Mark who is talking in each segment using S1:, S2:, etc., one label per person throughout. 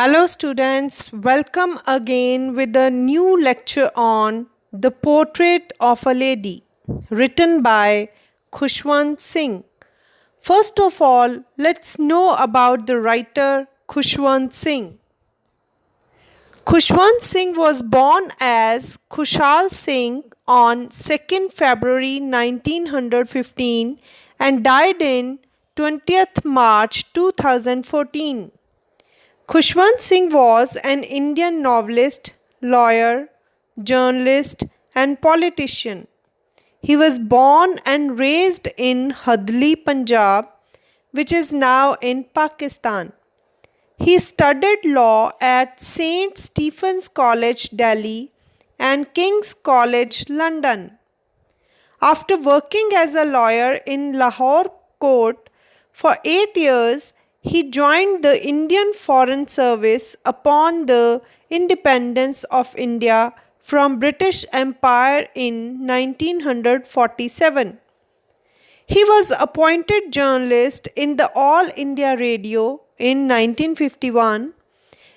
S1: Hello, students. Welcome again with a new lecture on The Portrait of a Lady, written by Khushwant Singh. First of all, let's know about the writer Khushwant Singh. Khushwant Singh was born as Khushal Singh on 2nd February 1915 and died in 20th March 2014. Khushwant Singh was an Indian novelist, lawyer, journalist, and politician. He was born and raised in Hadli, Punjab, which is now in Pakistan. He studied law at St. Stephen's College, Delhi, and King's College, London. After working as a lawyer in Lahore Court for 8 years, he joined the Indian Foreign Service upon the independence of India from British Empire in 1947. He was appointed journalist in the All India Radio in 1951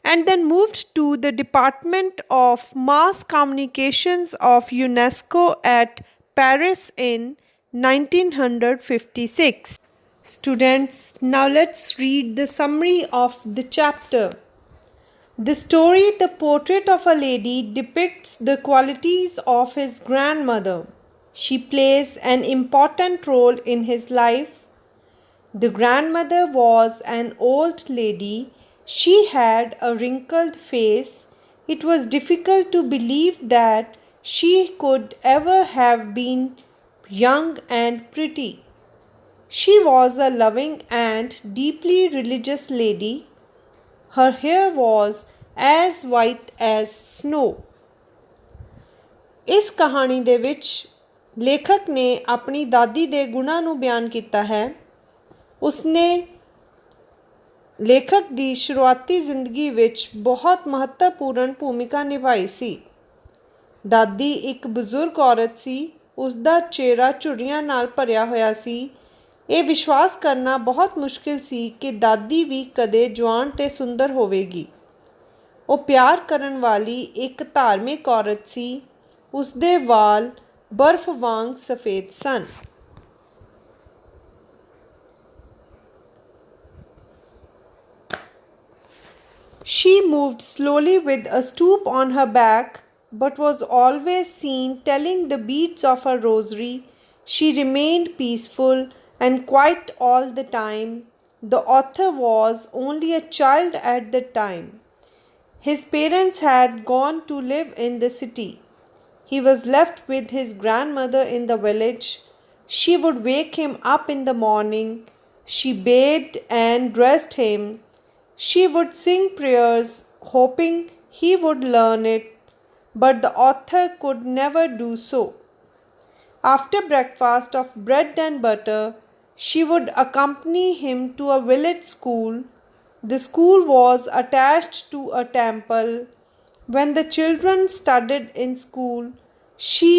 S1: and then moved to the Department of Mass Communications of UNESCO at Paris in 1956. Students, now let's read the summary of the chapter. The story The Portrait of a Lady depicts the qualities of his grandmother. She plays an important role in his life. The grandmother was an old lady. She had a wrinkled face. It was difficult to believe that she could ever have been young and pretty. She was a loving and deeply religious lady. Her hair was as white as snow. इस कहानी दे विच लेखक ने अपनी दादी दे गुणां नूं बयान कीता है। उसने लेखक दी शुरुआती जिंदगी विच बहुत महत्वपूर्ण भूमिका निभाई सी। दादी एक बजुर्ग औरत सी। उसदा चेहरा झुर्रियां नाल भरिया होया सी। ਇਹ ਵਿਸ਼ਵਾਸ ਕਰਨਾ ਬਹੁਤ ਮੁਸ਼ਕਿਲ ਸੀ ਕਿ ਦਾਦੀ ਵੀ ਕਦੇ ਜਵਾਨ ਤੇ ਸੁੰਦਰ ਹੋਵੇਗੀ। ਉਹ ਪਿਆਰ ਕਰਨ ਵਾਲੀ ਇੱਕ ਧਾਰਮਿਕ ਔਰਤ ਸੀ। ਉਸਦੇ ਵਾਲ ਬਰਫ਼ ਵਾਂਗ ਸਫੇਦ ਸਨ। She moved slowly with a stoop on her back, but was always seen telling the beads of her rosary. She remained peaceful and quiet all the time. The author was only a child at the time. His parents had gone to live in the city. He was left with his grandmother in the village. She would wake him up in the morning. She bathed and dressed him. She would sing prayers, hoping he would learn it, but the author could never do so. After breakfast of bread and butter, she would accompany him to a village school. The school was attached to a temple. When the children studied in school, she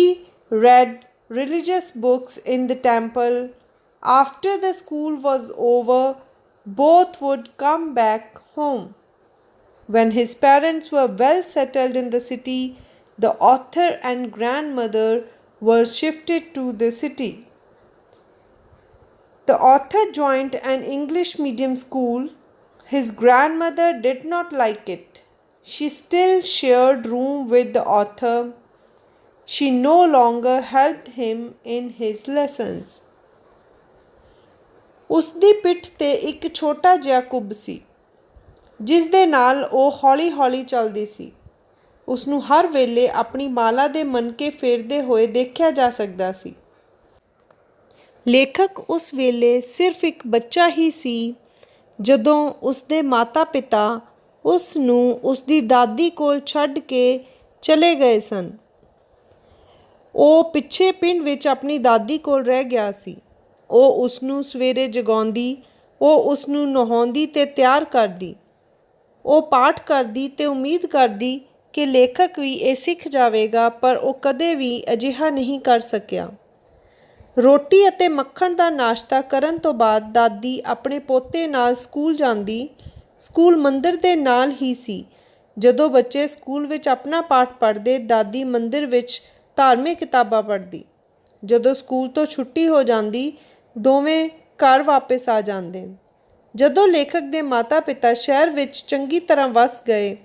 S1: read religious books in the temple. After the school was over, both would come back home. When his parents were well settled in the city, the author and grandmother were shifted to the city. The author joined an English medium school. His grandmother did not like it. She still shared room with the author. She no longer helped him in his lessons. ਉਸਦੀ ਪਿੱਠ ਤੇ ਇੱਕ ਛੋਟਾ ਜਿਹਾ ਕੁੱਬ ਸੀ ਜਿਸ ਦੇ ਨਾਲ ਉਹ ਹੌਲੀ-ਹੌਲੀ ਚੱਲਦੀ ਸੀ। ਉਸ ਨੂੰ ਹਰ ਵੇਲੇ ਆਪਣੀ ਮਾਲਾ ਦੇ ਮਣਕੇ ਫੇਰਦੇ ਹੋਏ ਦੇਖਿਆ ਜਾ ਸਕਦਾ ਸੀ। ਲੇਖਕ ਉਸ ਵੇਲੇ ਸਿਰਫ ਇੱਕ ਬੱਚਾ ਹੀ ਸੀ ਜਦੋਂ ਉਸਦੇ ਮਾਤਾ-ਪਿਤਾ ਉਸ ਨੂੰ ਉਸਦੀ ਦਾਦੀ ਕੋਲ ਛੱਡ ਕੇ ਚਲੇ ਗਏ ਸਨ। ਉਹ ਪਿੱਛੇ ਪਿੰਡ ਵਿੱਚ ਆਪਣੀ ਦਾਦੀ ਕੋਲ ਰਹਿ ਗਿਆ ਸੀ। ਉਹ ਉਸ ਨੂੰ ਸਵੇਰੇ ਜਗਾਉਂਦੀ, ਉਹ ਉਸ ਨੂੰ ਨਹਾਉਂਦੀ ਤੇ ਤਿਆਰ ਕਰਦੀ। ਉਹ ਪਾਠ ਕਰਦੀ ਤੇ ਉਮੀਦ ਕਰਦੀ ਕਿ ਲੇਖਕ ਵੀ ਇਹ ਸਿੱਖ ਜਾਵੇਗਾ, ਪਰ ਉਹ ਕਦੇ ਵੀ ਅਜਿਹਾ ਨਹੀਂ ਕਰ ਸਕਿਆ। ਰੋਟੀ ਅਤੇ ਮੱਖਣ ਦਾ ਨਾਸ਼ਤਾ ਕਰਨ ਤੋਂ ਬਾਅਦ ਦਾਦੀ ਆਪਣੇ ਪੋਤੇ ਨਾਲ ਸਕੂਲ ਜਾਂਦੀ। ਸਕੂਲ ਮੰਦਰ ਦੇ ਨਾਲ ਹੀ ਸੀ। ਜਦੋਂ ਬੱਚੇ ਸਕੂਲ ਵਿੱਚ ਆਪਣਾ ਪਾਠ ਪੜ੍ਹਦੇ, ਦਾਦੀ ਮੰਦਰ ਵਿੱਚ ਧਾਰਮਿਕ ਕਿਤਾਬਾਂ ਪੜ੍ਹਦੀ। ਜਦੋਂ ਸਕੂਲ ਤੋਂ ਛੁੱਟੀ ਹੋ ਜਾਂਦੀ, ਦੋਵੇਂ ਘਰ ਵਾਪਸ ਆ ਜਾਂਦੇ। ਜਦੋਂ ਲੇਖਕ ਦੇ ਮਾਤਾ-ਪਿਤਾ ਸ਼ਹਿਰ ਵਿੱਚ ਚੰਗੀ ਤਰ੍ਹਾਂ ਵਸ ਗਏ,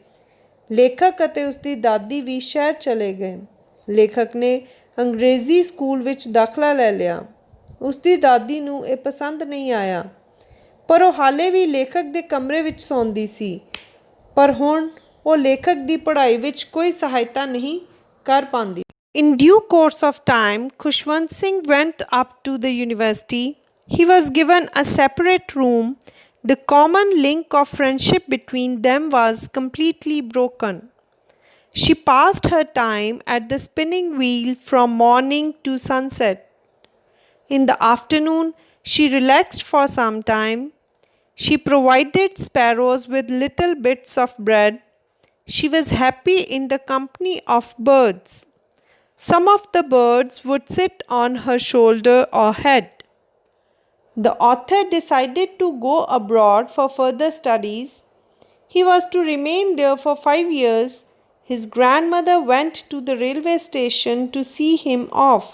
S1: ਲੇਖਕ ਅਤੇ ਉਸਦੀ ਦਾਦੀ ਵੀ ਸ਼ਹਿਰ ਚਲੇ ਗਏ। ਲੇਖਕ ਨੇ ਅੰਗਰੇਜ਼ੀ ਸਕੂਲ ਵਿੱਚ ਦਾਖਲਾ ਲੈ ਲਿਆ। ਉਸਦੀ ਦਾਦੀ ਨੂੰ ਇਹ ਪਸੰਦ ਨਹੀਂ ਆਇਆ, ਪਰ ਉਹ ਹਾਲੇ ਵੀ ਲੇਖਕ ਦੇ ਕਮਰੇ ਵਿੱਚ ਸੌਂਦੀ ਸੀ। ਪਰ ਹੁਣ ਉਹ ਲੇਖਕ ਦੀ ਪੜ੍ਹਾਈ ਵਿੱਚ ਕੋਈ ਸਹਾਇਤਾ ਨਹੀਂ ਕਰ ਪਾਉਂਦੀ। In due course of time, Khushwant Singh went up to the university. He was given a separate room. The common link of friendship between them was completely broken. She passed her time at the spinning wheel from morning to sunset. In the afternoon, she relaxed for some time. She provided sparrows with little bits of bread. She was happy in the company of birds. Some of the birds would sit on her shoulder or head. The author decided to go abroad for further studies. He was to remain there for 5 years. His grandmother went to the railway station to see him off.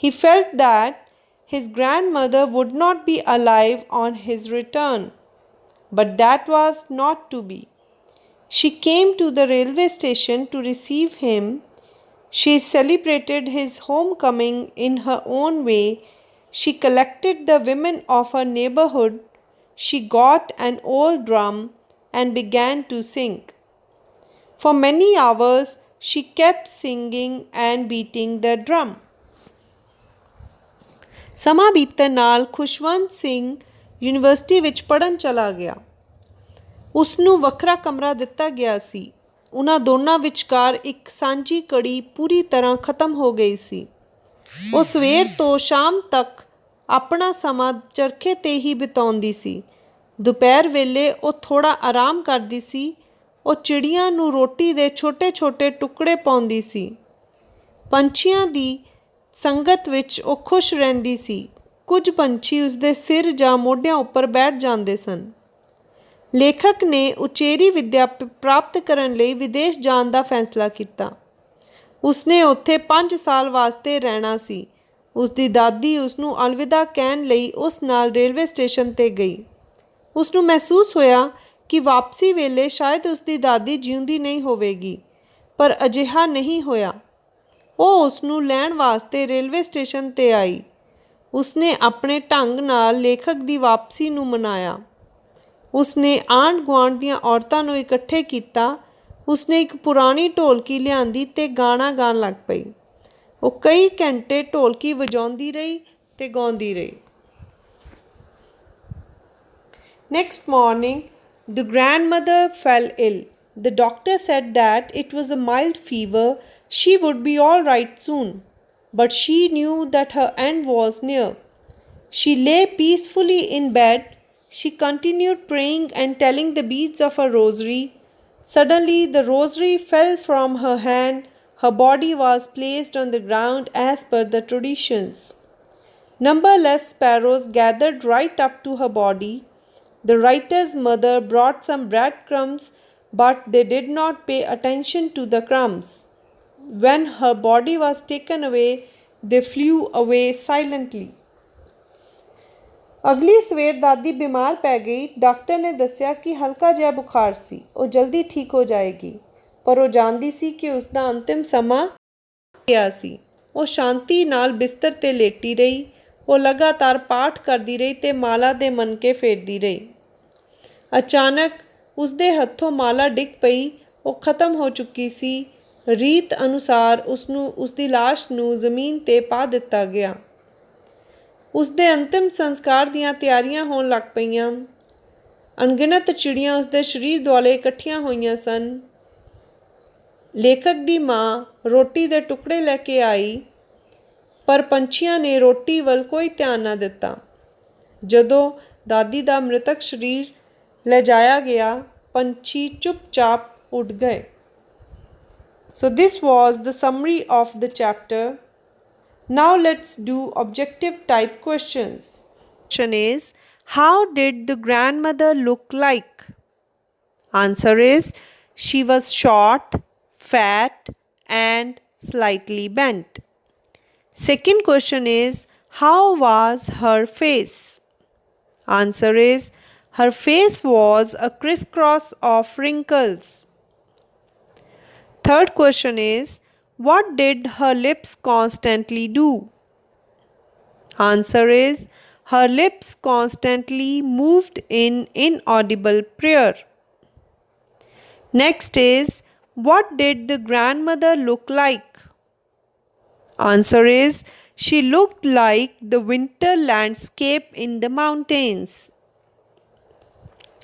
S1: He felt that his grandmother would not be alive on his return, but that was not to be. She came to the railway station to receive him. She celebrated his homecoming in her own way. She collected the women of her neighborhood. She got an old drum and began to sing. For many hours, she kept singing and beating the drum. ਸਮਾਂ ਬੀਤਣ ਨਾਲ Khushwant Singh university ਵਿੱਚ ਪੜ੍ਹਨ ਚਲਾ ਗਿਆ। ਉਸ ਨੂੰ ਵੱਖਰਾ ਕਮਰਾ ਦਿੱਤਾ ਗਿਆ ਸੀ। ਉਹਨਾਂ ਦੋਨਾਂ ਵਿਚਕਾਰ ਇੱਕ ਸਾਂਝੀ ਕੜੀ ਪੂਰੀ ਤਰ੍ਹਾਂ ਖਤਮ ਹੋ ਗਈ ਸੀ। ਉਹ ਸਵੇਰ ਤੋਂ ਸ਼ਾਮ ਤੱਕ ਆਪਣਾ ਸਮਾਂ ਚਰਖੇ 'ਤੇ ਹੀ ਬਿਤਾਉਂਦੀ ਸੀ। ਦੁਪਹਿਰ ਵੇਲੇ ਉਹ ਥੋੜ੍ਹਾ ਆਰਾਮ ਕਰਦੀ ਸੀ। ਉਹ ਚਿੜੀਆਂ ਨੂੰ ਰੋਟੀ ਦੇ ਛੋਟੇ-ਛੋਟੇ ਟੁਕੜੇ ਪਾਉਂਦੀ ਸੀ। ਪੰਛੀਆਂ ਦੀ ਸੰਗਤ ਵਿੱਚ ਉਹ ਖੁਸ਼ ਰਹਿੰਦੀ ਸੀ। ਕੁਝ ਪੰਛੀ ਉਸਦੇ ਸਿਰ ਜਾਂ ਮੋਢਿਆਂ ਉੱਪਰ ਬੈਠ ਜਾਂਦੇ ਸਨ। ਲੇਖਕ ਨੇ ਉਚੇਰੀ ਵਿੱਦਿਆ ਪ੍ਰਾਪਤ ਕਰਨ ਲਈ ਵਿਦੇਸ਼ ਜਾਣ ਦਾ ਫੈਸਲਾ ਕੀਤਾ। ਉਸਨੇ ਉੱਥੇ 5 ਸਾਲ ਵਾਸਤੇ ਰਹਿਣਾ ਸੀ। ਉਸਦੀ ਦਾਦੀ ਉਸਨੂੰ ਅਲਵਿਦਾ ਕਹਿਣ ਲਈ ਉਸ ਨਾਲ ਰੇਲਵੇ ਸਟੇਸ਼ਨ 'ਤੇ ਗਈ। ਉਸਨੂੰ ਮਹਿਸੂਸ ਹੋਇਆ ਕਿ ਵਾਪਸੀ ਵੇਲੇ ਸ਼ਾਇਦ ਉਸਦੀ ਦਾਦੀ ਜਿਉਂਦੀ ਨਹੀਂ ਹੋਵੇਗੀ, ਪਰ ਅਜਿਹਾ ਨਹੀਂ ਹੋਇਆ। ਉਹ ਉਸਨੂੰ ਲੈਣ ਵਾਸਤੇ ਰੇਲਵੇ ਸਟੇਸ਼ਨ 'ਤੇ ਆਈ। ਉਸਨੇ ਆਪਣੇ ਢੰਗ ਨਾਲ ਲੇਖਕ ਦੀ ਵਾਪਸੀ ਨੂੰ ਮਨਾਇਆ। ਉਸਨੇ ਆਂਢ-ਗੁਆਂਢ ਦੀਆਂ ਔਰਤਾਂ ਨੂੰ ਇਕੱਠੇ ਕੀਤਾ। ਉਸਨੇ ਇੱਕ ਪੁਰਾਣੀ ਢੋਲਕੀ ਲਿਆਂਦੀ ਤੇ ਗਾਣਾ ਗਾਉਣ ਲੱਗ ਪਈ। ਉਹ ਕਈ ਘੰਟੇ ਢੋਲਕੀ ਵਜਾਉਂਦੀ ਰਹੀ ਤੇ ਗਾਉਂਦੀ ਰਹੀ। Next morning, the grandmother fell ill. The doctor said that it was a mild fever. She would be all right soon. But she knew that her end was near. She lay peacefully in bed. She continued praying and telling the beads of her rosary. Suddenly, the rosary fell from her hand. Her body was placed on the ground as per the traditions. Numberless sparrows gathered right up to her body. The writer's mother brought some breadcrumbs, but they did not pay attention to the crumbs. When her body was taken away, they flew away silently. ਅਗਲੀ ਸਵੇਰ ਦਾਦੀ ਬਿਮਾਰ ਪੈ ਗਈ। Doctor ਨੇ ਦੱਸਿਆ ਕਿ ਹਲਕਾ ਜਿਹਾ ਬੁਖਾਰ ਸੀ, ਉਹ ਜਲਦੀ ਠੀਕ ਹੋ ਜਾਏਗੀ। ਪਰ ਉਹ ਜਾਣਦੀ ਸੀ ਕਿ ਉਸਦਾ ਅੰਤਿਮ ਸਮਾਂ ਗਿਆ ਸੀ। ਉਹ ਸ਼ਾਂਤੀ ਨਾਲ ਬਿਸਤਰ 'ਤੇ ਲੇਟੀ ਰਹੀ। ਉਹ ਲਗਾਤਾਰ ਪਾਠ ਕਰਦੀ ਰਹੀ ਤੇ ਮਾਲਾ ਦੇ ਮਣਕੇ ਫੇਰਦੀ ਰਹੀ। ਅਚਾਨਕ ਉਸਦੇ ਹੱਥੋਂ ਮਾਲਾ ਡਿੱਗ ਪਈ। ਉਹ ਖਤਮ ਹੋ ਚੁੱਕੀ ਸੀ। ਰੀਤ ਅਨੁਸਾਰ ਉਸਨੂੰ ਉਸਦੀ ਲਾਸ਼ ਨੂੰ ਜ਼ਮੀਨ 'ਤੇ ਪਾ ਦਿੱਤਾ ਗਿਆ। ਉਸਦੇ ਅੰਤਿਮ ਸੰਸਕਾਰ ਦੀਆਂ ਤਿਆਰੀਆਂ ਹੋਣ ਲੱਗ ਪਈਆਂ। ਅਣਗਿਣਤ ਚਿੜੀਆਂ ਉਸਦੇ ਸਰੀਰ ਦੁਆਲੇ ਇਕੱਠੀਆਂ ਹੋਈਆਂ ਸਨ। ਲੇਖਕ ਦੀ ਮਾਂ ਰੋਟੀ ਦੇ ਟੁਕੜੇ ਲੈ ਕੇ ਆਈ, ਪਰ ਪੰਛੀਆਂ ਨੇ ਰੋਟੀ ਵੱਲ ਕੋਈ ਧਿਆਨ ਨਾ ਦਿੱਤਾ। ਜਦੋਂ ਦਾਦੀ ਦਾ ਮ੍ਰਿਤਕ ਸਰੀਰ ਲਿਜਾਇਆ ਗਿਆ, ਪੰਛੀ ਚੁੱਪਚਾਪ ਉੱਡ ਗਏ। So this was the summary of the chapter. Now let's do objective type questions. Question is, How did the grandmother look like? Answer is she was short, fat, and slightly bent. Second question is how was her face? Answer is her face was a crisscross of wrinkles. Third question is what did her lips constantly do? Answer is her lips constantly moved in inaudible prayer. Next is what did the grandmother look like? Answer is she looked like the winter landscape in the mountains.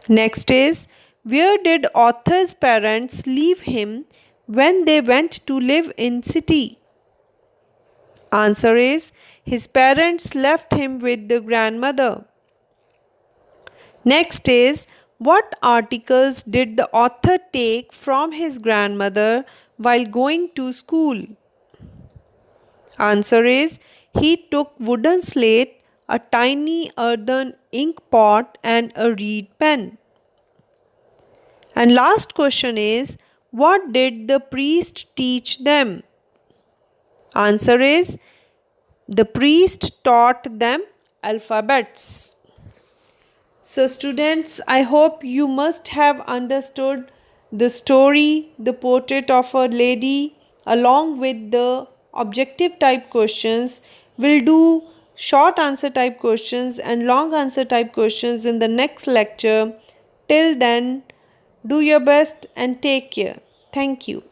S1: Next is where did author's parents leave him when they went to live in city? Answer is his parents left him with the grandmother. Next is what articles did the author take from his grandmother while going to school? Answer is he took wooden slate, a tiny earthen ink pot and a reed pen. And last question is what did the priest teach them? Answer is the priest taught them alphabets. So, students, I hope you must have understood the story, The Portrait of a Lady, along with the objective type questions. We'll do short answer type questions and long answer type questions in the next lecture. Till then, do your best and take care. Thank you.